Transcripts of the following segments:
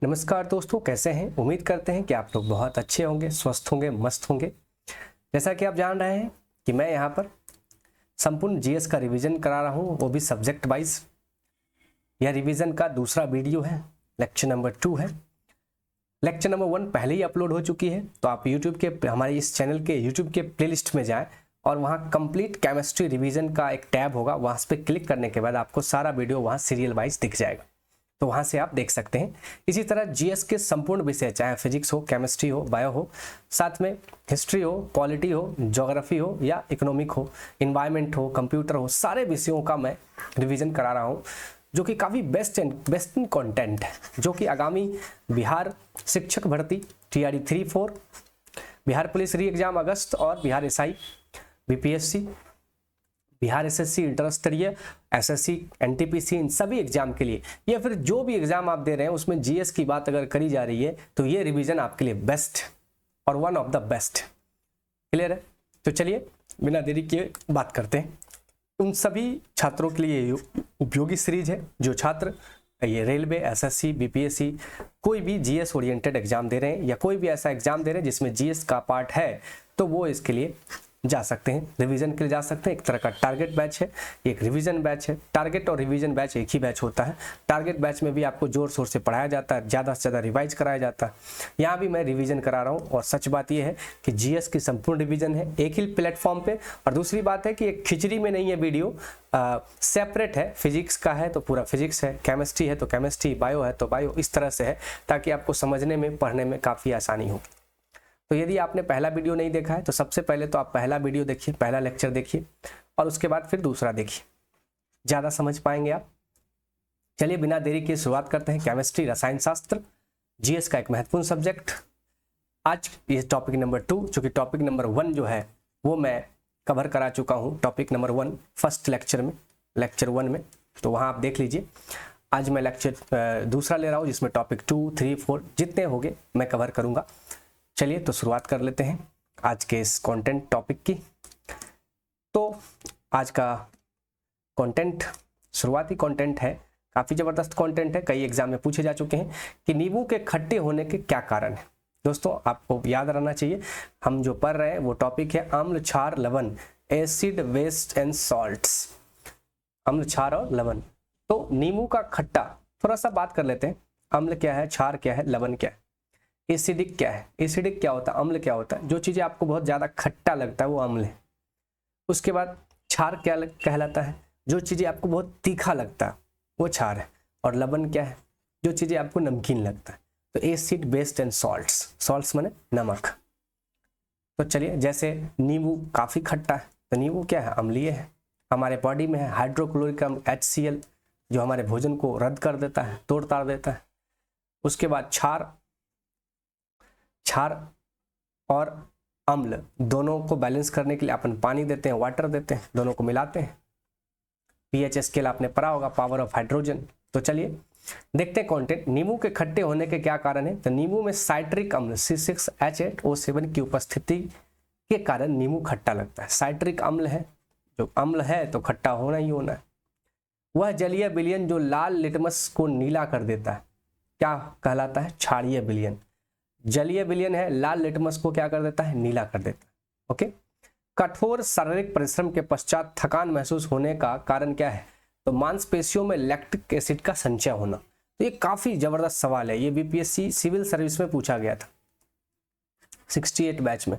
नमस्कार दोस्तों, कैसे हैं। उम्मीद करते हैं कि आप लोग बहुत अच्छे होंगे, स्वस्थ होंगे, मस्त होंगे। जैसा कि आप जान रहे हैं कि मैं यहाँ पर संपूर्ण जीएस का रिवीजन करा रहा हूँ, वो भी सब्जेक्ट वाइज। यह रिवीजन का दूसरा वीडियो है, लेक्चर नंबर 2 है। लेक्चर नंबर 1 पहले ही अपलोड हो चुकी है, तो आप यूट्यूब के हमारे इस चैनल के यूट्यूब के प्लेलिस्ट में जाएँ और वहाँ कंप्लीट केमिस्ट्री रिवीजन का एक टैब होगा, वहाँ पर क्लिक करने के बाद आपको सारा वीडियो वहाँ सीरियल वाइज दिख जाएगा, तो वहाँ से आप देख सकते हैं। इसी तरह जीएस के संपूर्ण विषय, चाहे फिजिक्स हो, केमिस्ट्री हो, बायो हो, साथ में हिस्ट्री हो, पॉलिटी हो, ज्योग्राफी हो या इकोनॉमिक हो, इन्वायरमेंट हो, कंप्यूटर हो, सारे विषयों का मैं रिवीजन करा रहा हूँ, जो कि काफ़ी बेस्ट इन कंटेंट है, जो कि आगामी बिहार शिक्षक भर्ती TRE 3-4, Bihar police re exam अगस्त और Bihar SI BPSC, Bihar SSC inter स्तरीय, SSC NTPC, इन सभी एग्जाम के लिए या फिर जो भी एग्जाम आप दे रहे हैं उसमें जीएस की बात अगर करी जा रही है तो ये रिवीजन आपके लिए बेस्ट और one of the best. Clear है? तो चलिए बिना देरी किए बात करते हैं। उन सभी छात्रों के लिए उपयोगी सीरीज है जो छात्र ये रेलवे, SSC, BPSC कोई भी जीएस ओरिएंटेड एग्जाम दे रहे हैं या कोई भी ऐसा एग्जाम दे रहे हैं जिसमें जीएस का पार्ट है, तो वो इसके लिए जा सकते हैं, रिवीजन के लिए जा सकते हैं। एक तरह का टारगेट बैच है, एक रिवीजन बैच है। टारगेट और रिवीजन बैच एक ही बैच होता है। टारगेट बैच में भी आपको जोर शोर से पढ़ाया जाता है, ज़्यादा से ज़्यादा रिवाइज कराया जाता है। यहाँ भी मैं रिवीजन करा रहा हूँ और सच बात यह है कि जीएस की संपूर्ण रिवीजन है एक ही प्लेटफॉर्म पे। और दूसरी बात है कि एक खिचड़ी में नहीं है वीडियो, सेपरेट है। फिजिक्स का है तो पूरा फिजिक्स है, केमिस्ट्री है तो केमिस्ट्री, बायो है तो बायो, इस तरह से है ताकि आपको समझने में, पढ़ने में काफ़ी आसानी हो। तो यदि आपने पहला वीडियो नहीं देखा है तो सबसे पहले तो आप पहला वीडियो देखिए, पहला लेक्चर देखिए और उसके बाद फिर दूसरा देखिए, ज़्यादा समझ पाएंगे आप। चलिए बिना देरी के शुरुआत करते हैं। केमिस्ट्री, रसायन शास्त्र, जीएस का एक महत्वपूर्ण सब्जेक्ट। आज ये टॉपिक नंबर 2, चूँकि टॉपिक नंबर 1 जो है वो मैं कवर करा चुका हूँ, टॉपिक नंबर 1 फर्स्ट लेक्चर में, लेक्चर 1 में, तो वहाँ आप देख लीजिए। आज मैं लेक्चर दूसरा ले रहा हूँ जिसमें टॉपिक 2, 3, 4 जितने होंगे मैं कवर करूँगा। चलिए तो शुरुआत कर लेते हैं आज के इस कंटेंट टॉपिक की। तो आज का कंटेंट, शुरुआती कंटेंट है, काफ़ी ज़बरदस्त कंटेंट है, कई एग्जाम में पूछे जा चुके हैं कि नींबू के खट्टे होने के क्या कारण है। दोस्तों आपको याद रहना चाहिए, हम जो पढ़ रहे हैं वो टॉपिक है अम्ल, क्षार, लवण, एसिड, वेस्ट एंड सॉल्ट्स। अम्ल, क्षार और लवण। तो नींबू का खट्टा थोड़ा सा बात कर लेते हैं। अम्ल क्या है, क्षार क्या है, लवण क्या है, एसिडिक क्या है। एसिडिक क्या होता है, अम्ल क्या होता है। जो चीज़ें आपको बहुत ज़्यादा खट्टा लगता है वो अम्ल है। उसके बाद क्षार क्या कहलाता है, जो चीज़ें आपको बहुत तीखा लगता है वो क्षार है। और लवण क्या है, जो चीज़ें आपको नमकीन लगता है। तो acid, based and salts, salts माने नमक। तो चलिए, जैसे नींबू काफ़ी खट्टा है तो नींबू क्या है, अम्लीय है। हमारे बॉडी में है हाइड्रोक्लोरिक अम्ल HCl, जो हमारे भोजन को रद्द कर देता है, तोड़ ताड़ देता है। उसके बाद क्षार और अम्ल दोनों को बैलेंस करने के लिए अपन पानी देते हैं, वाटर देते हैं, दोनों को मिलाते हैं। pH स्केल आपने पढ़ा होगा, पावर ऑफ हाइड्रोजन। तो चलिए देखते हैं कंटेंट। नींबू के खट्टे होने के क्या कारण है। तो नींबू में साइट्रिक अम्ल C6H8O7 की उपस्थिति के कारण नींबू खट्टा लगता है। साइट्रिक अम्ल है, जो अम्ल है तो खट्टा होना ही होना है। वह जलीय विलयन जो लाल लिटमस को नीला कर देता है क्या कहलाता है, क्षारीय विलयन। जलीय विलयन है, लाल लिटमस को क्या कर देता है, नीला कर देता है। ओके। कठोर शारीरिक परिश्रम के पश्चात थकान महसूस होने का कारण क्या है, तो मांसपेशियों में लैक्टिक एसिड का संचय होना। तो ये काफी जबरदस्त सवाल है, ये BPSC सिविल सर्विस में पूछा गया था 68 बैच में।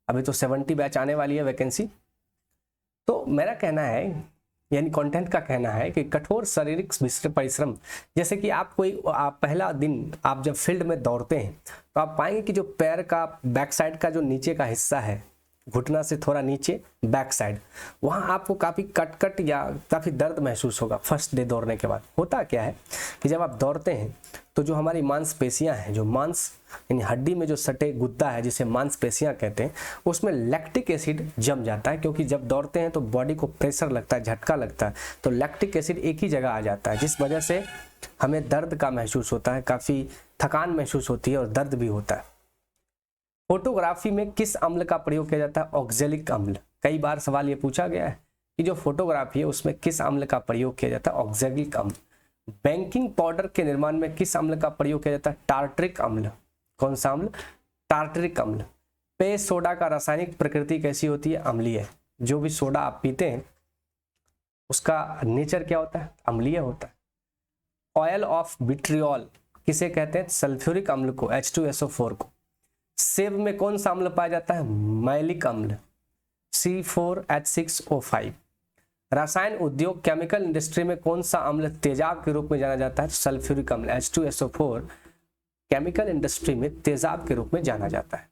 अभी तो 70 बैच आने वाली है वैकेंसी। तो मेरा कहना है, यानी कंटेंट का कहना है कि कठोर शारीरिक परिश्रम, जैसे कि आप पहला दिन आप जब फील्ड में दौड़ते हैं तो आप पाएंगे कि जो पैर का बैक साइड का जो नीचे का हिस्सा है, घुटना से थोड़ा नीचे बैक साइड, वहाँ आपको काफ़ी कट या काफ़ी दर्द महसूस होगा फर्स्ट डे दौड़ने के बाद। होता क्या है कि जब आप दौड़ते हैं तो जो हमारी मांसपेशियाँ हैं, जो मांस यानी हड्डी में जो सटे गुद्दा है जिसे मांसपेशियाँ कहते हैं, उसमें लैक्टिक एसिड जम जाता है। क्योंकि जब दौड़ते हैं तो बॉडी को प्रेशर लगता है, झटका लगता है, तो लैक्टिक एसिड एक ही जगह आ जाता है, जिस वजह से हमें दर्द का महसूस होता है, काफ़ी थकान महसूस होती है और दर्द भी होता है। फोटोग्राफी में किस अम्ल का प्रयोग किया जाता है, ऑक्जेलिक अम्ल। कई बार सवाल ये पूछा गया है कि जो फोटोग्राफी है उसमें किस अम्ल का प्रयोग किया जाता है, ऑक्जेलिक अम्ल। बेकिंग पाउडर के निर्माण में किस अम्ल का प्रयोग किया जाता है? टार्टरिक अम्ल। कौन सा अम्ल? टार्टरिक अम्ल। पेय सोडा का रासायनिक प्रकृति कैसी होती है? अम्लीय। जो भी सोडा आप पीते हैं उसका नेचर क्या होता है? अम्लीय होता है। ऑयल ऑफ विट्रियोल किसे कहते हैं? सल्फ्यूरिक अम्ल को, H2SO4 को। सेब में कौन सा अम्ल पाया जाता है? मैलिक अम्ल, C4H6O5। रसायन उद्योग केमिकल इंडस्ट्री में कौन सा अम्ल तेजाब के रूप में जाना जाता है? सल्फ्यूरिक अम्ल, H2SO4 केमिकल इंडस्ट्री में तेजाब के रूप में जाना जाता है।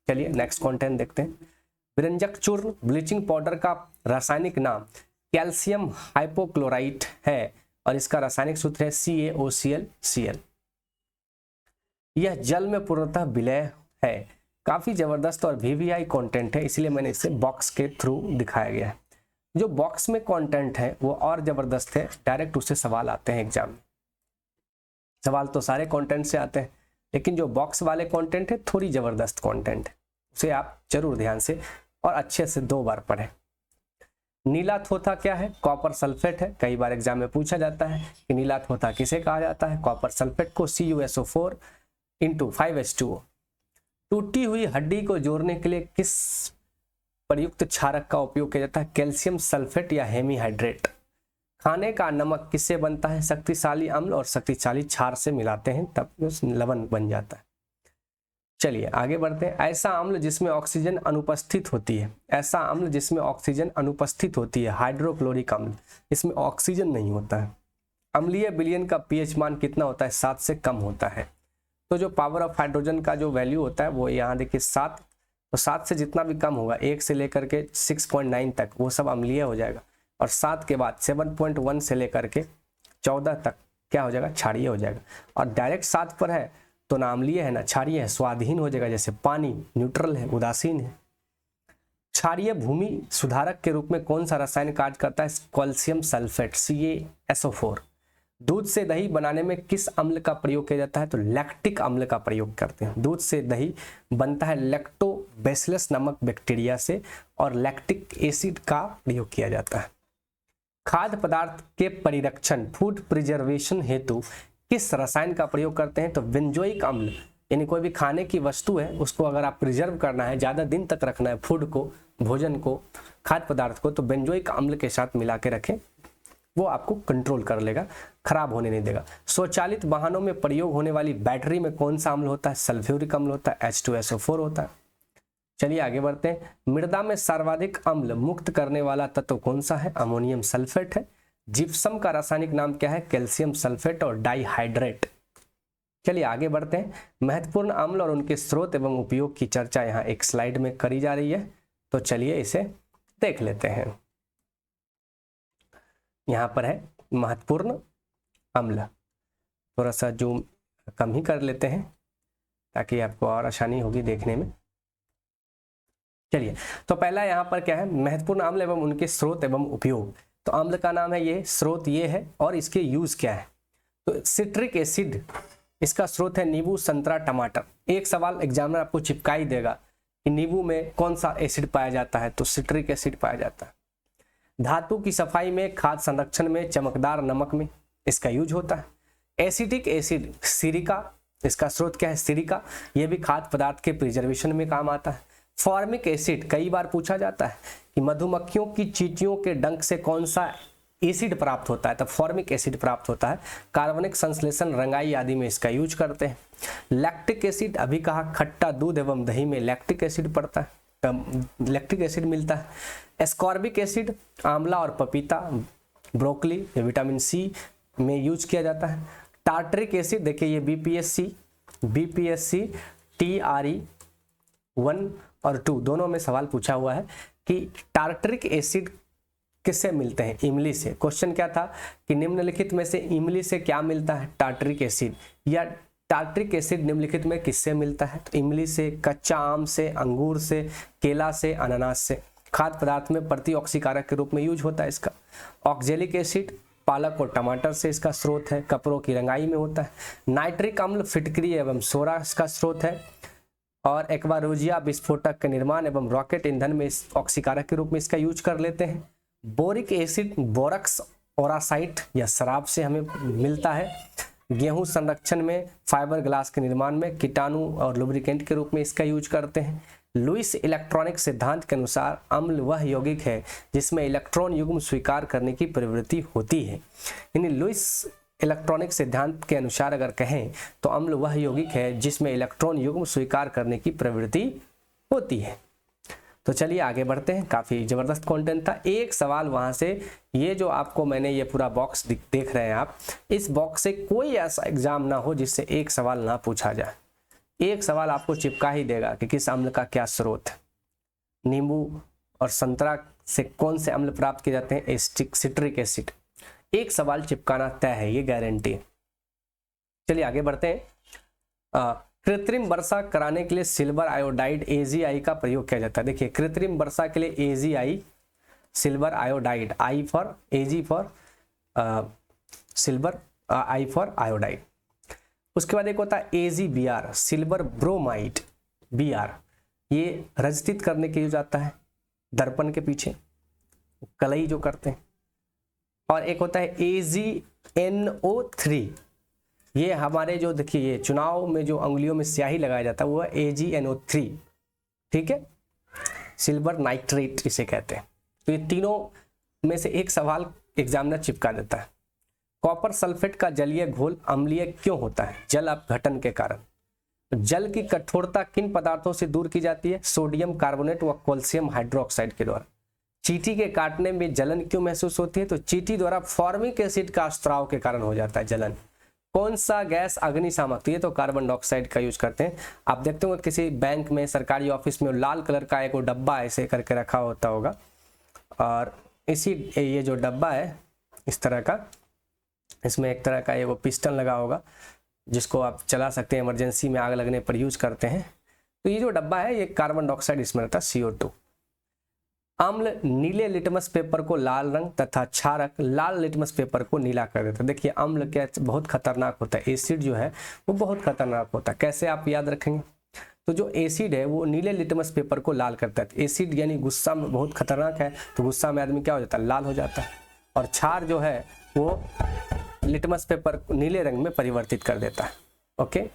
चलिए नेक्स्ट कंटेंट देखते हैं। व्यंजक चूर्ण ब्लीचिंग पाउडर का रासायनिक नाम कैल्शियम हाइपोक्लोराइट है और इसका रासायनिक सूत्र है CaOCl। यह जल में पूर्णतः विलय है। काफी जबरदस्त और VVI कंटेंट है, इसलिए मैंने इसे बॉक्स के थ्रू दिखाया गया है। जो बॉक्स में कंटेंट है वो और जबरदस्त है, डायरेक्ट उससे सवाल आते हैं एग्जाम में। सवाल तो सारे कंटेंट से आते हैं, लेकिन जो बॉक्स वाले कंटेंट है थोड़ी जबरदस्त कंटेंट है, उसे आप जरूर ध्यान से और अच्छे से 2 बार पढ़ें। नीला थोथा क्या है? कॉपर सल्फेट है। कई बार एग्जाम में पूछा जाता है कि नीला थोथा किसे कहा जाता है? कॉपर सल्फेट को, CuSO4 × 5H2O। टूटी हुई हड्डी को जोड़ने के लिए किस प्रयुक्त क्षारक का उपयोग किया जाता है? कैल्शियम सल्फेट या हेमीहाइड्रेट। खाने का नमक किससे बनता है? शक्तिशाली अम्ल और शक्तिशाली क्षार से मिलाते हैं तब लवण बन जाता है। चलिए आगे बढ़ते हैं। ऐसा अम्ल जिसमें ऑक्सीजन अनुपस्थित होती है, ऐसा अम्ल जिसमें ऑक्सीजन अनुपस्थित होती है, हाइड्रोक्लोरिक अम्ल। इसमें ऑक्सीजन नहीं होता है। अम्लीय विलयन का pH मान कितना होता है? 7 से कम होता है। तो जो पावर ऑफ हाइड्रोजन का जो वैल्यू होता है वो यहाँ देखिए 7, तो 7 से जितना भी कम होगा, 1 से लेकर के 6.9 तक, वो सब अम्लीय हो जाएगा। और 7 के बाद 7.1 से लेकर के 14 तक क्या हो जाएगा? क्षारीय हो जाएगा। और डायरेक्ट 7 पर है तो ना अम्लीय है ना क्षारीय है, स्वादहीन हो जाएगा। जैसे पानी न्यूट्रल है, उदासीन है। क्षारीय भूमि सुधारक के रूप में कौन सा रसायन कार्य करता है? Calcium sulphate, CaSO4। दूध से दही बनाने में किस अम्ल का प्रयोग किया जाता है? तो लैक्टिक अम्ल का प्रयोग करते हैं। दूध से दही बनता है लैक्टोबैसिलस नामक बैक्टीरिया से और लैक्टिक एसिड का प्रयोग किया जाता है। खाद्य पदार्थ के परिरक्षण फूड प्रिजर्वेशन हेतु किस रसायन का प्रयोग करते हैं? तो बेंजोइक अम्ल। यानी कोई भी खाने की वस्तु है उसको अगर आप प्रिजर्व करना है, ज़्यादा दिन तक रखना है फूड को, भोजन को, खाद्य पदार्थ को, तो बेंजोइक अम्ल के साथ मिला के रखें, वो आपको कंट्रोल कर लेगा, खराब होने नहीं देगा। स्वचालित वाहनों में प्रयोग होने वाली बैटरी में कौन सा अम्ल होता है? सल्फ्यूरिक अम्ल होता है, H2SO4 होता है। चलिए आगे बढ़ते हैं। मृदा में सर्वाधिक अम्ल मुक्त करने वाला तत्व कौन सा है? अमोनियम सल्फेट है। जिप्सम का रासायनिक नाम क्या है? कैल्शियम सल्फेट और डाइहाइड्रेट। चलिए आगे बढ़ते हैं। महत्वपूर्ण अम्ल और उनके स्रोत एवं उपयोग की चर्चा यहाँ एक स्लाइड में करी जा रही है, तो चलिए इसे देख लेते हैं। यहाँ पर है महत्वपूर्ण अम्ल, थोड़ा सा जूम कम ही कर लेते हैं ताकि आपको और आसानी होगी देखने में। चलिए तो पहला यहाँ पर क्या है? महत्वपूर्ण अम्ल एवं उनके स्रोत एवं उपयोग। तो अम्ल का नाम है ये, स्रोत ये है, और इसके यूज क्या है? तो सिट्रिक एसिड इसका स्रोत है नींबू, संतरा, टमाटर। एक सवाल एग्जामिनर आपको चिपका ही देगा कि नींबू में कौन सा एसिड पाया जाता है? तो सिट्रिक एसिड पाया जाता है। धातु की सफाई में, खाद्य संरक्षण में, चमकदार नमक में इसका यूज होता है। एसिटिक एसिड सिरिका, इसका स्रोत क्या है? सिरिका। यह भी खाद्य पदार्थ के प्रिजर्वेशन में काम आता है। फॉर्मिक एसिड कई बार पूछा जाता है कि मधुमक्खियों की चींटियों के डंक से कौन सा एसिड प्राप्त होता है? तो फॉर्मिक एसिड प्राप्त होता है। कार्बनिक संश्लेषण, रंगाई आदि में इसका यूज करते हैं। लैक्टिक एसिड अभी कहा, खट्टा दूध एवं दही में लैक्टिक एसिड पड़ता है, लैक्टिक एसिड मिलता है। एस्कॉर्बिक एसिड आंवला और पपीता, ब्रोकली, विटामिन सी में यूज किया जाता है। टार्टरिक एसिड देखिए ये बीपीएससी TRE 1 और 2 दोनों में सवाल पूछा हुआ है कि टार्टरिक एसिड किससे मिलते हैं? इमली से। क्वेश्चन क्या था कि निम्नलिखित में से इमली से क्या मिलता है? Tartaric acid. या टार्टरिक एसिड निम्नलिखित में किससे मिलता है? तो इमली से, कच्चा आम से, अंगूर से, केला से, अनानास से। खाद्य पदार्थ में प्रतिऑक्सीकारक के रूप में यूज होता है इसका। ऑक्जेलिक एसिड पालक और टमाटर से इसका स्रोत है, कपड़ों की रंगाई में होता है। नाइट्रिक अम्ल फिटकरी एवं सोरा इसका स्रोत है। और एक्वारोजिया विस्फोटक के निर्माण एवं रॉकेट ईंधन में इस ऑक्सीकारक के रूप में इसका यूज कर लेते हैं। बोरिक एसिड बोरक्स ओरासाइट या शराब से हमें मिलता है। गेहूं संरक्षण में, फाइबर ग्लास के निर्माण में, कीटाणु और लुब्रिकेंट के रूप में इसका यूज करते हैं। लुईस इलेक्ट्रॉनिक सिद्धांत के अनुसार अम्ल वह यौगिक है जिसमें इलेक्ट्रॉन युग्म स्वीकार करने की प्रवृत्ति होती है। यानी लुईस इलेक्ट्रॉनिक सिद्धांत के अनुसार अगर कहें तो अम्ल वह यौगिक है जिसमें इलेक्ट्रॉन युग्म स्वीकार करने की प्रवृत्ति होती है। तो चलिए आगे बढ़ते हैं, काफ़ी ज़बरदस्त कंटेंट था। एक सवाल वहाँ से, ये जो आपको मैंने ये पूरा बॉक्स देख रहे हैं आप, इस बॉक्स से कोई ऐसा एग्जाम ना हो जिससे एक सवाल ना पूछा जाए। एक सवाल आपको चिपका ही देगा कि किस अम्ल का क्या स्रोत है। नींबू और संतरा से कौन से अम्ल प्राप्त किए जाते हैं? Citric acid. एक सवाल चिपकाना तय है, ये गारंटी है। चलिए आगे बढ़ते हैं। कृत्रिम वर्षा कराने के लिए सिल्वर आयोडाइड AgI का प्रयोग किया जाता है। देखिए, कृत्रिम वर्षा के लिए AgI, silver iodide, I for Ag for silver, I for iodide. उसके बाद एक होता है AgBr, सिल्वर ब्रोमाइड, Br, ये रजतित करने के लिए जाता है दर्पण के पीछे, कलई जो करते हैं। और एक होता है AgNO3, ये हमारे जो देखिए ये चुनाव में जो अंगुलियों में स्याही लगाया जाता है वो है AgNO3, ठीक है, सिल्वर नाइट्रेट इसे कहते हैं। तो ये तीनों में से एक सवाल एग्जामिनर चिपका देता है। कॉपर सल्फेट का जलीय घोल अम्लीय क्यों होता है? जल अपघटन के कारण। जल की कठोरता किन पदार्थों से दूर की जाती है? सोडियम कार्बोनेट व कैल्शियम हाइड्रोक्साइड के द्वारा। चींटी के काटने में जलन क्यों महसूस होती है? तो चींटी द्वारा फॉर्मिक एसिड का स्त्राव के कारण हो जाता है जलन। कौन सा गैस अग्निशामक? तो ये तो कार्बन डाइऑक्साइड का यूज करते हैं। आप देखते होंगे किसी बैंक में, सरकारी ऑफिस में लाल कलर का एक डब्बा ऐसे करके रखा होता होगा, और इसी ये जो डब्बा है इस तरह का, इसमें एक तरह का ये वो पिस्टन लगा होगा जिसको आप चला सकते हैं, इमरजेंसी में आग लगने पर यूज करते हैं। तो ये जो डब्बा है ये कार्बन डाइऑक्साइड इसमें रहता है, CO2। अम्ल नीले लिटमस पेपर को लाल रंग तथा क्षारक लाल लिटमस पेपर को नीला कर देता है। देखिए, अम्ल क्या बहुत खतरनाक होता है, एसिड जो है वो बहुत खतरनाक होता है। कैसे आप याद रखेंगे? तो जो एसिड है वो नीले लिटमस पेपर को लाल करता है। एसिड यानी गुस्सा में बहुत खतरनाक है, तो गुस्सा में आदमी क्या हो जाता है? लाल हो जाता है। और क्षार जो है वो लिटमस पेपर को नीले रंग में परिवर्तित कर देता है। ओके,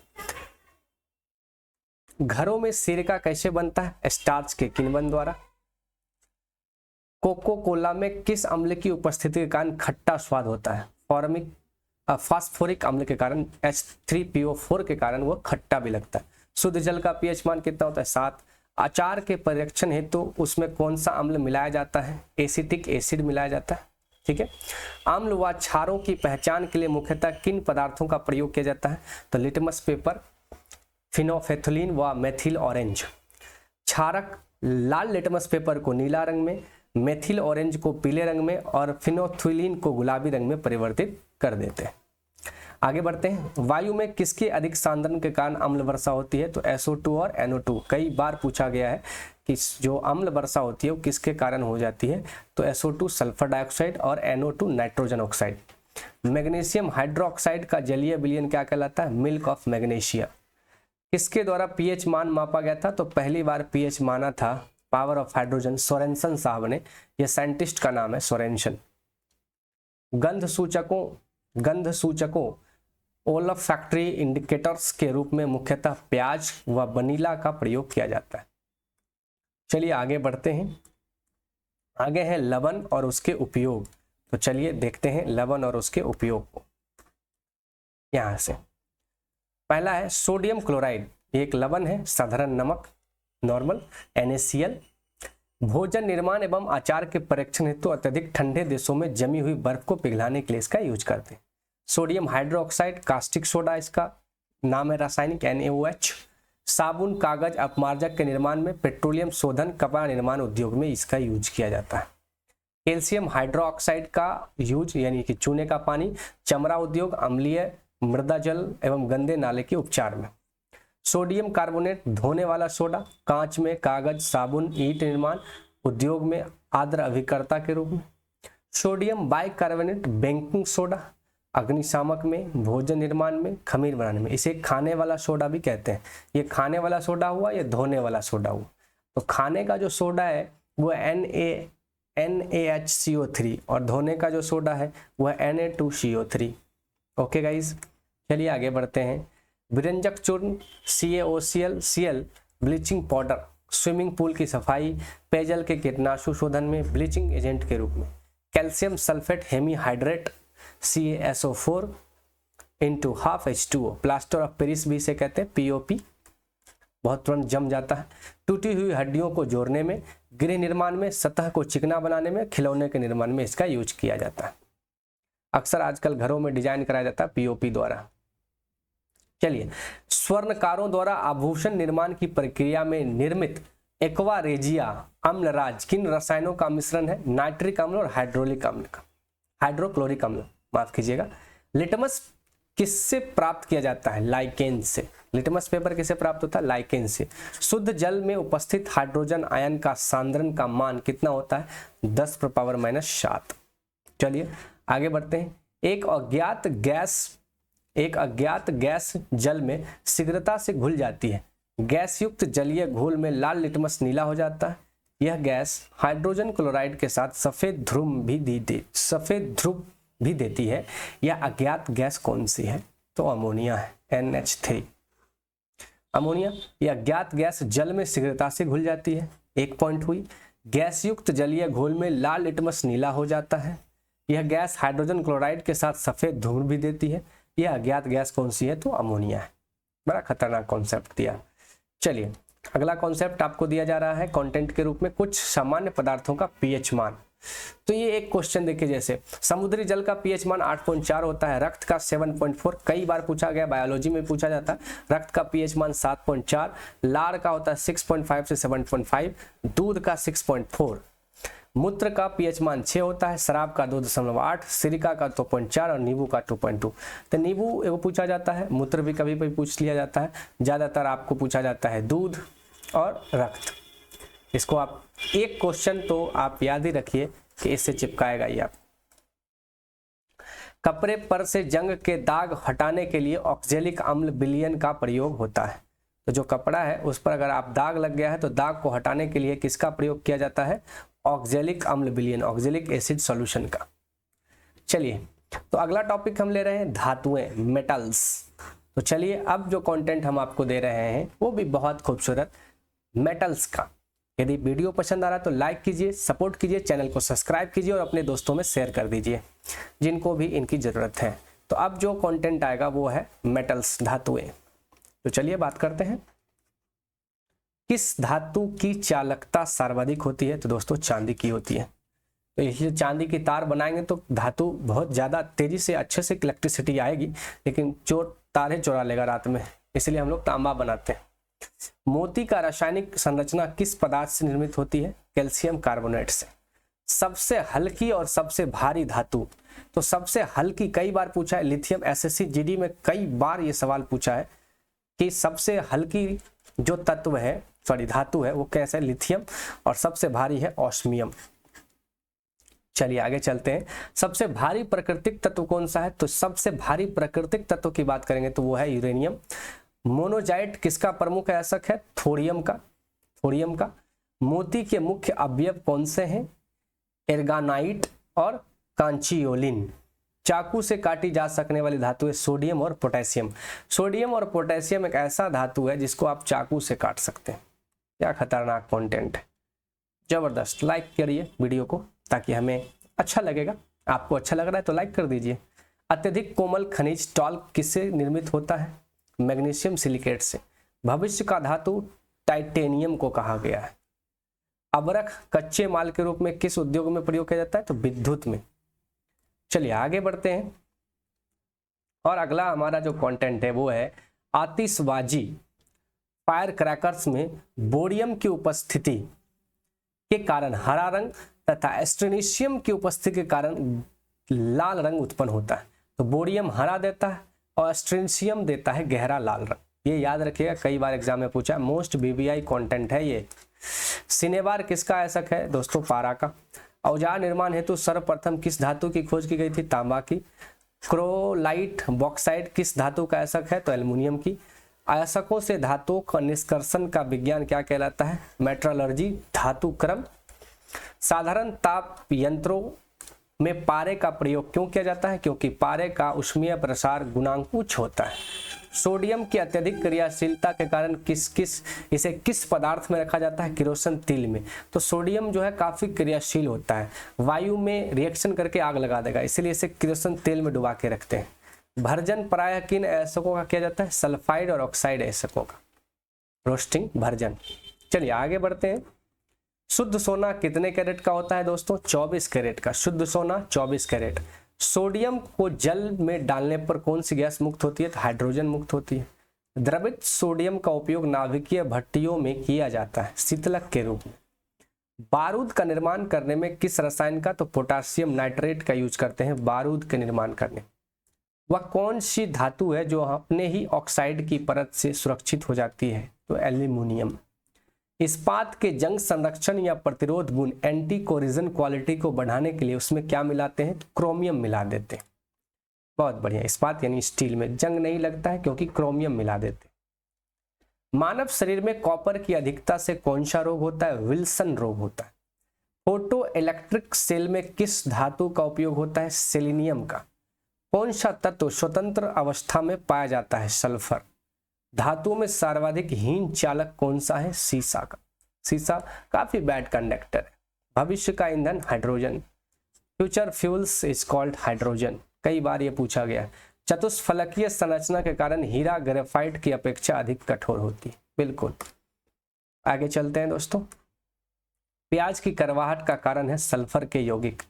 घरों में सिरका कैसे बनता है? स्टार्च के किण्वन द्वारा। कोको कोला में किस अम्ल की उपस्थिति के कारण खट्टा स्वाद होता है? फास्फोरिक अम्ल के कारण, H3PO4 के कारण वो खट्टा भी लगता है। शुद्ध जल का pH मान कितना होता है? 7। अचार के परीक्षण हेतु तो उसमें कौन सा अम्ल मिलाया जाता है? एसिटिक एसिड मिलाया जाता है, ठीक है। अम्ल व क्षारों की पहचान के लिए मुख्यतः किन पदार्थों का प्रयोग किया जाता है? तो लिटमस पेपर, फिनोफेथुलिन व मेथिल ऑरेंज। क्षारक लाल लिटमस पेपर को नीला रंग में, मेथिल ऑरेंज को पीले रंग में और फिनोथुलिन को गुलाबी रंग में परिवर्तित कर देते हैं। आगे बढ़ते हैं। वायु में किसके अधिक सांद्रण के कारण अम्ल वर्षा होती है? तो SO2 और NO2। कई बार पूछा गया है कि जो अम्ल वर्षा होती है वो किसके कारण हो जाती है? तो SO2 सल्फर डाइऑक्साइड और NO2 nitrogen oxide. Magnesium hydroxide का जलीय विलयन क्या कहलाता है? Milk of magnesia. किसके द्वारा pH मान मापा गया था? तो पहली बार pH माना था पावर ऑफ हाइड्रोजन सोरेनसन साहब ने। यह साइंटिस्ट का नाम है सोरेनसन। गंध सूचकों ओल्फैक्टरी इंडिकेटर्स के रूप में मुख्यतः प्याज व वनीला का प्रयोग किया जाता है। चलिए आगे बढ़ते हैं। आगे है लवण और उसके उपयोग। तो चलिए देखते हैं लवण और उसके उपयोग को। यहां से पहला है सोडियम क्लोराइड। ये एक लवण है, साधारण नमक, नॉर्मल NaCl। भोजन निर्माण एवं अचार के परीक्षण हेतु अत्यधिक ठंडे देशों में जमी हुई बर्फ को पिघलाने के लिए इसका यूज करते हैं। सोडियम हाइड्रोक्साइड कास्टिक सोडा इसका नाम है रासायनिक, NaOH। साबुन, कागज, अपमार्जक के निर्माण में, पेट्रोलियम शोधन, कपड़ा निर्माण उद्योग में इसका यूज किया जाता है। कैल्शियम हाइड्रोक्साइड का यूज यानी कि चूने का पानी, चमड़ा उद्योग, अम्लीय मृदा जल एवं गंदे नाले के उपचार में। सोडियम कार्बोनेट धोने वाला सोडा, कांच में, कागज, साबुन, ईंट निर्माण उद्योग में आर्द्र अभिकर्ता के रूप में। सोडियम बाइकार्बोनेट बेकिंग सोडा, अग्निशामक में, भोजन निर्माण में, खमीर बनाने में। इसे खाने वाला सोडा भी कहते हैं। ये खाने वाला सोडा हुआ, ये धोने वाला सोडा हुआ। तो खाने का जो सोडा है वो NaHCO3 और धोने का जो सोडा है वह Na2CO3। ओके गाइज, चलिए आगे बढ़ते हैं। विरंजक चूर्ण, CaOCl, Cl, bleaching powder, swimming pool की सफाई, पेयजल के कीटनाशु शोधन में ब्लीचिंग एजेंट के रूप में। Calcium sulphate hemihydrate, CaSO4 into half H2O, plaster of Paris भी इसे कहते हैं, POP, बहुत तुरंत जम जाता है। टूटी हुई हड्डियों को जोड़ने में, गृह निर्माण में, सतह को चिकना बनाने में, खिलौने के निर्माण में इसका यूज किया जाता है। अक्सर आजकल घरों में डिजाइन कराया जाता है POP द्वारा। चलिए, स्वर्णकारों द्वारा आभूषण निर्माण की प्रक्रिया में निर्मित एक्वा रेजिया अम्लराज किन रसायनों का मिश्रण है? नाइट्रिक अम्ल और हाइड्रोक्लोरिक अम्ल, माफ कीजिएगा। लिटमस किससे प्राप्त किया जाता है? लाइकेन से। लिटमस पेपर किससे प्राप्त होता है? लाइकेन से। शुद्ध जल में उपस्थित हाइड्रोजन आयन का सांद्रण का मान कितना होता है? 10⁻⁻7। चलिए आगे बढ़ते हैं। एक अज्ञात गैस जल में शीघ्रता से घुल जाती है। गैस युक्त जलीय घोल में लाल लिटमस नीला हो जाता है। यह गैस हाइड्रोजन क्लोराइड के साथ सफेद ध्रुव भी देती है। यह अज्ञात गैस कौन सी है? तो अमोनिया है, NH3। अमोनिया यह अज्ञात गैस जल में शीघ्रता से घुल जाती है। एक पॉइंट हुई। गैस युक्त जलीय घोल में लाल लिटमस नीला हो जाता है। यह गैस हाइड्रोजन क्लोराइड के साथ सफेद धूम्र भी देती है। यह अज्ञात गैस कौन सी है? तो अमोनिया है। बड़ा खतरनाक कॉन्सेप्ट दिया। चलिए अगला कॉन्सेप्ट आपको दिया जा रहा है कंटेंट के रूप में, कुछ सामान्य पदार्थों का पीएच मान। तो ये एक क्वेश्चन देखिए, जैसे समुद्री जल का पीएच मान 8.4 होता है, रक्त का 7.4, कई बार पूछा गया, बायोलॉजी में पूछा जाता है। रक्त का पीएच मान 7.4, लार का होता है 6.5 से 7.5, दूध का 6.4, मूत्र का पीएच मान 6 होता है, शराब का 2.8, सिरका का 2.4 और नींबू का 2.2। तो नींबू एगो पूछा जाता है, मूत्र भी कभी कभी पूछ लिया जाता है, ज़्यादातर आपको पूछा जाता है दूध और रक्त। इसको आप एक क्वेश्चन तो आप याद ही रखिए कि इससे चिपकाएगा ही आप। कपड़े पर से जंग के दाग हटाने के लिए ऑक्जेलिक अम्ल विलयन का प्रयोग होता है। तो जो कपड़ा है उस पर अगर आप दाग लग गया है तो दाग को हटाने के लिए किसका प्रयोग किया जाता है? ऑक्जेलिक अम्ल विलयन, ऑक्जेलिक एसिड सॉल्यूशन का। चलिए तो अगला टॉपिक हम ले रहे हैं धातुएं, मेटल्स। तो चलिए अब जो कंटेंट हम आपको दे रहे हैं वो भी बहुत खूबसूरत, मेटल्स का। यदि वीडियो पसंद आ रहा है तो लाइक कीजिए, सपोर्ट कीजिए, चैनल को सब्सक्राइब कीजिए और अपने दोस्तों में शेयर कर दीजिए जिनको भी इनकी ज़रूरत है। तो अब जो कंटेंट आएगा वो है मेटल्स, धातुएं। तो चलिए बात करते हैं। किस धातु की चालकता सर्वाधिक होती है? तो दोस्तों चांदी की होती है। तो ये चांदी की तार बनाएंगे तो धातु बहुत ज़्यादा तेज़ी से अच्छे से इलेक्ट्रिसिटी आएगी, लेकिन चोर तारे चुरा लेगा रात में, इसलिए हम लोग तांबा बनाते हैं। मोती का रासायनिक संरचना किस पदार्थ से निर्मित होती है? कैल्शियम कार्बोनेट से। सबसे हल्की और सबसे भारी धातु? तो सबसे हल्की कई बार पूछा है, लिथियम। SSC GD में कई बार ये सवाल पूछा है कि सबसे हल्की जो तत्व है, धातु है, वो कैसे? लिथियम। और सबसे भारी है ऑस्मियम। चलिए आगे चलते हैं। सबसे भारी प्राकृतिक तत्व कौन सा है? तो सबसे भारी प्राकृतिक तत्व की बात करेंगे तो वो है यूरेनियम। मोनोजाइट किसका प्रमुख ऐसक है? थोरियम का। मोती के मुख्य अवयव कौन से हैं? एर्गानाइट और कांचियोलिन। चाकू से काटी जा सकने वाली धातु है सोडियम और पोटेशियम। सोडियम और पोटेशियम एक ऐसा धातु है जिसको आप चाकू से काट सकते हैं। क्या खतरनाक कंटेंट है, जबरदस्त। लाइक करिए वीडियो को ताकि हमें अच्छा लगेगा। आपको अच्छा लग रहा है तो लाइक कर दीजिए। अत्यधिक कोमल खनिज टॉल्क किससे निर्मित होता है? मैग्नीशियम सिलिकेट से। भविष्य का धातु टाइटेनियम को कहा गया है। अबरख कच्चे माल के रूप में किस उद्योग में प्रयोग किया जाता है? तो विद्युत में। चलिए आगे बढ़ते हैं और अगला हमारा जो कंटेंट है वो है आतिशबाजी। फायर क्रैकर्स में बोरियम की उपस्थिति के कारण हरा रंग तथा स्ट्रोनिशियम की उपस्थिति के कारण लाल रंग उत्पन्न होता है। तो बोरियम हरा देता है और स्ट्रोनिशियम देता है गहरा लाल रंग। ये याद रखिएगा, कई बार एग्जाम में पूछा है, मोस्ट BBI कंटेंट है ये। सिनेबार किसका ऐसक है? दोस्तों पारा का। औजार निर्माण हेतु सर्वप्रथम किस धातु की खोज की गई थी? तांबा की। क्रोलाइट बॉक्साइट किस धातु का ऐसक है? तो एल्युमिनियम की। अयस्कों से धातुओं का निष्कर्षण का विज्ञान क्या कहलाता है? मेट्रोलॉजी, धातु क्रम साधारण ताप यंत्रों में पारे का प्रयोग क्यों किया जाता है? क्योंकि पारे का ऊष्मीय प्रसार गुणांक उच्च होता है। सोडियम की अत्यधिक क्रियाशीलता के कारण इसे किस पदार्थ में रखा जाता है? किरोसिन तेल में। तो सोडियम जो है काफी क्रियाशील होता है, वायु में रिएक्शन करके आग लगा देगा, इसीलिए इसे किरोसिन तेल में डुबा के रखते हैं। भर्जन प्रायः किन एसकों का किया जाता है? सल्फाइड और ऑक्साइड एसकों का रोस्टिंग भर्जन। चलिए आगे बढ़ते हैं। शुद्ध सोना कितने कैरेट का होता है दोस्तों? 24 कैरेट का। शुद्ध सोना 24 कैरेट। सोडियम को जल में डालने पर कौन सी गैस मुक्त होती है? तो हाइड्रोजन मुक्त होती है। द्रवित सोडियम का उपयोग नाभिकीय भट्टियों में किया जाता है शीतलक के रूप में। बारूद का निर्माण करने में किस रसायन का? तो पोटासियम नाइट्रेट का यूज करते हैं बारूद के निर्माण करने। वह कौन सी धातु है जो अपने ही ऑक्साइड की परत से सुरक्षित हो जाती है? तो एल्यूमिनियम। इस्पात के जंग संरक्षण या प्रतिरोध गुण एंटी कोरिजन क्वालिटी को बढ़ाने के लिए उसमें क्या मिलाते हैं? तो क्रोमियम मिला देते हैं। बहुत बढ़िया। इस्पात यानी स्टील में जंग नहीं लगता है क्योंकि क्रोमियम मिला देते हैं। मानव शरीर में कॉपर की अधिकता से कौन सा रोग होता है? विल्सन रोग होता है। फोटो इलेक्ट्रिक सेल में किस धातु का उपयोग होता है? सेलेनियम का। कौन सा तत्व स्वतंत्र अवस्था में पाया जाता है? सल्फर। धातुओं में सर्वाधिक हीन चालक कौन सा है? सीसा का। सीसा काफी बैड कंडक्टर है। भविष्य का ईंधन hydrogen. Future fuels is called hydrogen. कई बार ये पूछा गया। चतुष्फलकीय संरचना के कारण हीरा ग्रेफाइट की अपेक्षा अधिक कठोर होती है। बिल्कुल। आगे चलते हैं दोस्तों। प्याज की करवाहट का कारण है सल्फर के यौगिक।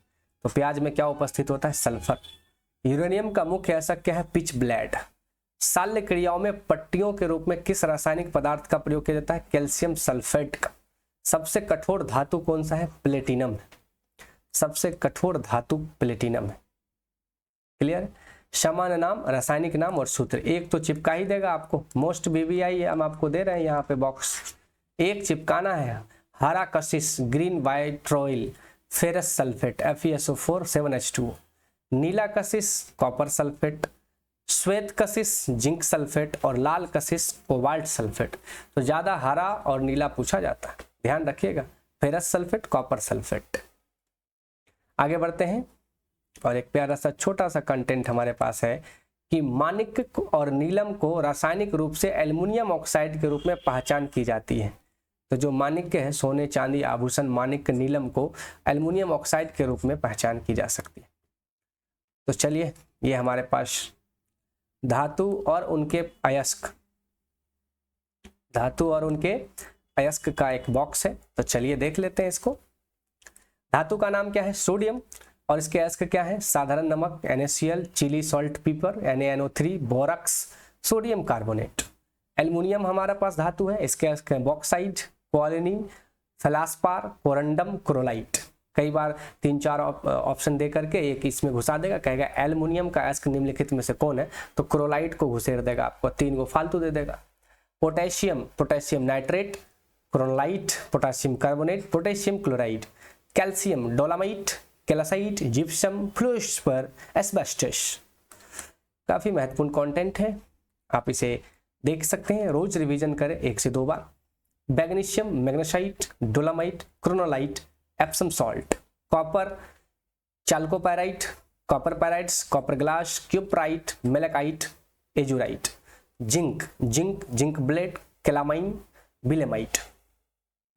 तो प्याज में क्या उपस्थित होता है? सल्फर। यूरेनियम का मुख्य ऐसा क्या है? Pitch blade. शल्य क्रियाओं में पट्टियों के रूप में किस रासायनिक पदार्थ का प्रयोग किया जाता है? कैल्शियम सल्फेट का। सबसे कठोर धातु कौन सा है? प्लेटिनम है। सबसे कठोर धातु प्लेटिनम है। क्लियर? सामान्य नाम, रासायनिक नाम और सूत्र एक तो चिपका ही देगा आपको। मोस्ट बीबीआई हम आपको दे रहे हैं यहाँ पे बॉक्स, एक चिपकाना है। हरा कशिश green vitriol ferrous sulphate FeSO4 7H2। नीला कशिश कॉपर सल्फेट, श्वेत कशिश जिंक सल्फेट और लाल कशिश कोबाल्ट सल्फेट। तो ज्यादा हरा और नीला पूछा जाता है, ध्यान रखिएगा। Ferrous sulphate copper sulphate. आगे बढ़ते हैं और एक प्यारा सा छोटा सा कंटेंट हमारे पास है कि माणिक्य और नीलम को रासायनिक रूप से एल्युमिनियम ऑक्साइड के रूप में पहचान की जाती है। तो जो माणिक्य है, सोने चांदी आभूषण, माणिक्य नीलम को एल्युमिनियम ऑक्साइड के रूप में पहचान की जा सकती है। तो चलिए, ये हमारे पास धातु और उनके अयस्क, धातु और उनके अयस्क का एक बॉक्स है। तो चलिए देख लेते हैं इसको। धातु का नाम क्या है? सोडियम। और इसके अयस्क क्या है? साधारण नमक NaCl, Chile saltpetre NaNO3, borax, sodium carbonate. Aluminium हमारा पास धातु है, इसके अयस्क है बॉक्साइड, क्वालिनी, फेलास्पार, कोरंडम, क्रोलाइट। कई बार 3-4 ऑप्शन दे करके एक इसमें घुसा देगा, कहेगा एल्युमिनियम का अयस्क निम्नलिखित में से कौन है? तो क्रोलाइट को घुसेड़ देगा आपको, 3 को फालतू दे देगा। Potassium, potassium nitrate, cryolite, potassium carbonate, potassium chloride. Calcium dolomite, calcite, gypsum, fluorspar, asbestos. काफी महत्वपूर्ण कंटेंट है, आप इसे देख सकते हैं, रोज रिवीजन करें 1 से 2 बार। Magnesium, magnesite, dolomite, carnallite, Epsom salt. Copper, chalcopyrite, copper pyrites, copper glance, cuprite, malachite, azurite. Zinc, zinc blende, calamine, willemite.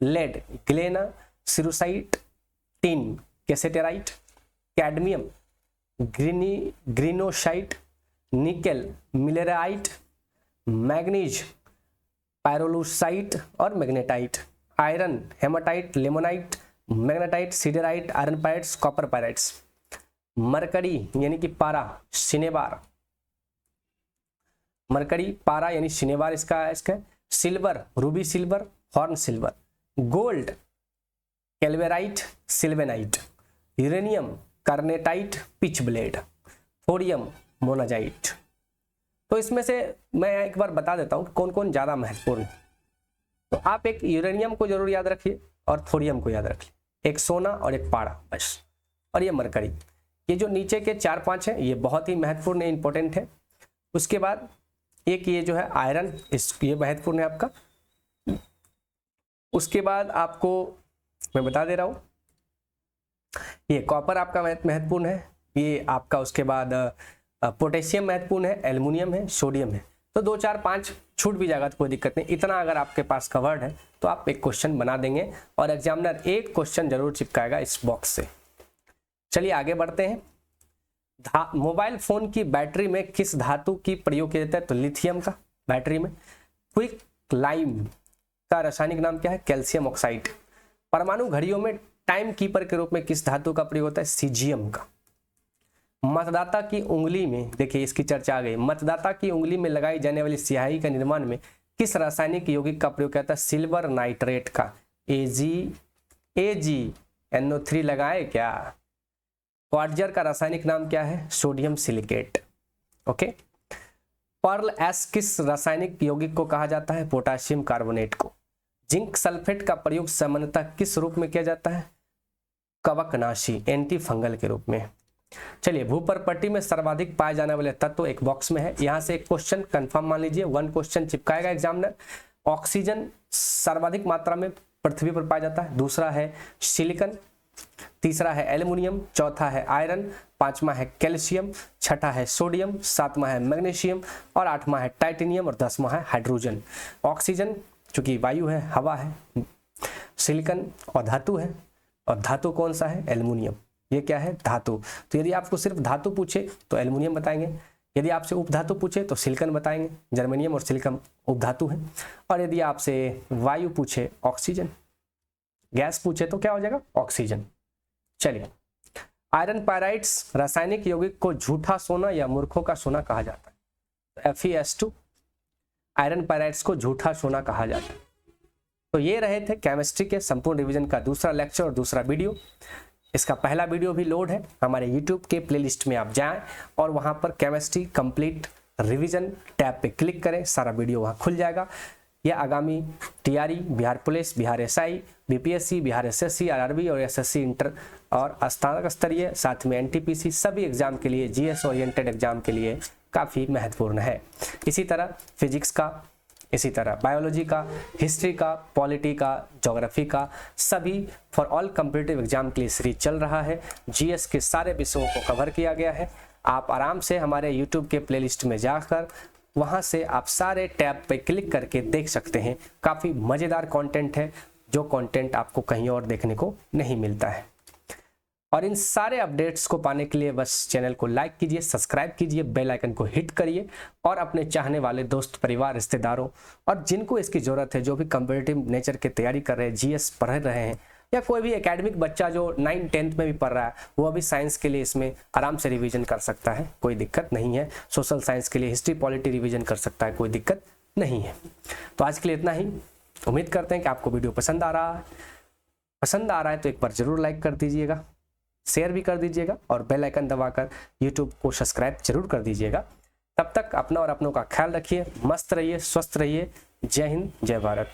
Lead, galena, cerussite, tin, cassiterite. Cadmium, greenockite, nickel, millerite, manganese, pyrolusite और magnetite. Iron, haematite, limonite, magnetite, siderite, iron pyrites, copper pyrites. Mercury यानी कि पारा, cinnabar. Mercury, पारा यानी cinnabar इसका है। Silver, ruby silver, horn silver. Gold, calaverite, sylvanite. Uranium, carnotite, pitchblende. Thorium, monazite. तो इसमें से मैं एक बार बता देता हूँ कौन कौन ज्यादा महत्वपूर्ण है। तो आप एक यूरेनियम को जरूर याद रखिए और थोरियम को याद रखिए, एक सोना और एक पारा, बस। और ये मरकरी। ये जो नीचे के 4-5 है ये बहुत ही महत्वपूर्ण है, इंपॉर्टेंट है। उसके बाद एक ये जो है आयरन, ये महत्वपूर्ण है आपका। उसके बाद आपको मैं बता दे रहा हूँ ये कॉपर आपका महत्वपूर्ण है, ये आपका उसके बाद पोटेशियम महत्वपूर्ण है, एल्युमिनियम है, सोडियम है। तो 2 4 5 छूट भी जाएगा तो कोई दिक्कत नहीं, इतना अगर आपके पास कवर्ड है तो आप एक क्वेश्चन बना देंगे और एग्जामिनर एक क्वेश्चन जरूर चिपकाएगा इस बॉक्स से। चलिए आगे बढ़ते हैं। मोबाइल फोन की बैटरी में किस धातु की प्रयोग किया जाता है? तो लिथियम का बैटरी में। क्विक लाइम का रासायनिक नाम क्या है? Calcium oxide. परमाणु घड़ियों में टाइम कीपर के रूप में किस धातु का प्रयोग होता है? सीजियम का। मतदाता की उंगली में, देखिए इसकी चर्चा आ गई, मतदाता की उंगली में लगाई जाने वाली स्याही का निर्माण में किस रासायनिक यौगिक का प्रयोग किया जाता है? सिल्वर नाइट्रेट का। AgNO3 लगाए क्या? क्वार्ट्जर का रासायनिक नाम क्या है? Sodium silicate. Okay. Pearl ash किस रासायनिक यौगिक को कहा जाता है? पोटासियम कार्बोनेट को। जिंक सल्फेट का प्रयोग सामान्यतः किस रूप में किया जाता है? कवकनाशी, एंटी फंगल के रूप में। चलिए, भूपर्पट्टी में सर्वाधिक पाए जाने वाले तत्व एक बॉक्स में है, यहां से एक क्वेश्चन कंफर्म मान लीजिए, 1 क्वेश्चन चिपकाएगा एग्जामिनर। ऑक्सीजन सर्वाधिक मात्रा में पृथ्वी पर पाया जाता है, दूसरा है सिलिकॉन, तीसरा है एल्युमिनियम, चौथा है आयरन, पांचवा है कैल्शियम, छठा है सोडियम, सातवां है मैग्नीशियम और आठवां है टाइटेनियम और 10वां है हाइड्रोजन। ऑक्सीजन चूंकि वायु है, हवा है, सिलिकॉन और धातु है, और धातु कौन सा है? एल्युमिनियम। ये क्या है? धातु। तो यदि आपको सिर्फ धातु पूछे तो एल्युमिनियम बताएंगे, यदि आपसे उपधातु पूछे तो सिलिकॉन बताएंगे, जर्मेनियम और सिलिकॉन उपधातु है, और यदि आपसे वायु पूछे ऑक्सीजन, गैस पूछे तो क्या हो जाएगा? ऑक्सीजन। चलिए, आयरन पायराइड्स रासायनिक यौगिक को झूठा सोना या मूर्खों का सोना कहा जाता है। FeS2 आयरन पायराइड्स को झूठा सोना कहा जाता है। तो ये रहे थे केमिस्ट्री के संपूर्ण रिवीजन का दूसरा लेक्चर और दूसरा वीडियो। इसका पहला वीडियो भी लोड है, हमारे YouTube के प्लेलिस्ट में आप जाएं और वहां पर केमिस्ट्री कंप्लीट रिवीजन टैब पे क्लिक करें, सारा वीडियो वहां खुल जाएगा। यह आगामी TRE, Bihar police, Bihar SI, BPSC, Bihar SSC, RRB और SSC इंटर और स्नातक स्तरीय, साथ में NTPC सभी एग्जाम के लिए, GS ओरिएंटेड एग्जाम के लिए काफ़ी महत्वपूर्ण है। इसी तरह फिजिक्स का, इसी तरह बायोलॉजी का, हिस्ट्री का, पॉलिटी का, ज्योग्राफी का, सभी फॉर ऑल कॉम्पिटिटिव एग्जाम के लिए सीरीज चल रहा है। GS के सारे विषयों को कवर किया गया है। आप आराम से हमारे YouTube के प्लेलिस्ट में जाकर वहां से आप सारे टैब पे क्लिक करके देख सकते हैं। काफ़ी मज़ेदार कंटेंट है, जो कंटेंट आपको कहीं और देखने को नहीं मिलता है। और इन सारे अपडेट्स को पाने के लिए बस चैनल को लाइक कीजिए, सब्सक्राइब कीजिए, बेल आइकन को हिट करिए और अपने चाहने वाले दोस्त, परिवार, रिश्तेदारों और जिनको इसकी ज़रूरत है, जो भी कम्पिटिटिव नेचर की तैयारी कर रहे हैं, GS पढ़ रहे हैं, या कोई भी एकेडमिक बच्चा जो 9th 10th में भी पढ़ रहा है, वो अभी साइंस के लिए इसमें आराम से रिवीजन कर सकता है, कोई दिक्कत नहीं है। सोशल साइंस के लिए हिस्ट्री, पॉलिटी रिवीजन कर सकता है, कोई दिक्कत नहीं है। तो आज के लिए इतना ही। उम्मीद करते हैं कि आपको वीडियो पसंद आ रहा है तो एक बार ज़रूर लाइक कर दीजिएगा, शेयर भी कर दीजिएगा और बेल आइकन दबाकर YouTube को सब्सक्राइब जरूर कर दीजिएगा। तब तक अपना और अपनों का ख्याल रखिए, मस्त रहिए, स्वस्थ रहिए। जय हिंद, जय भारत।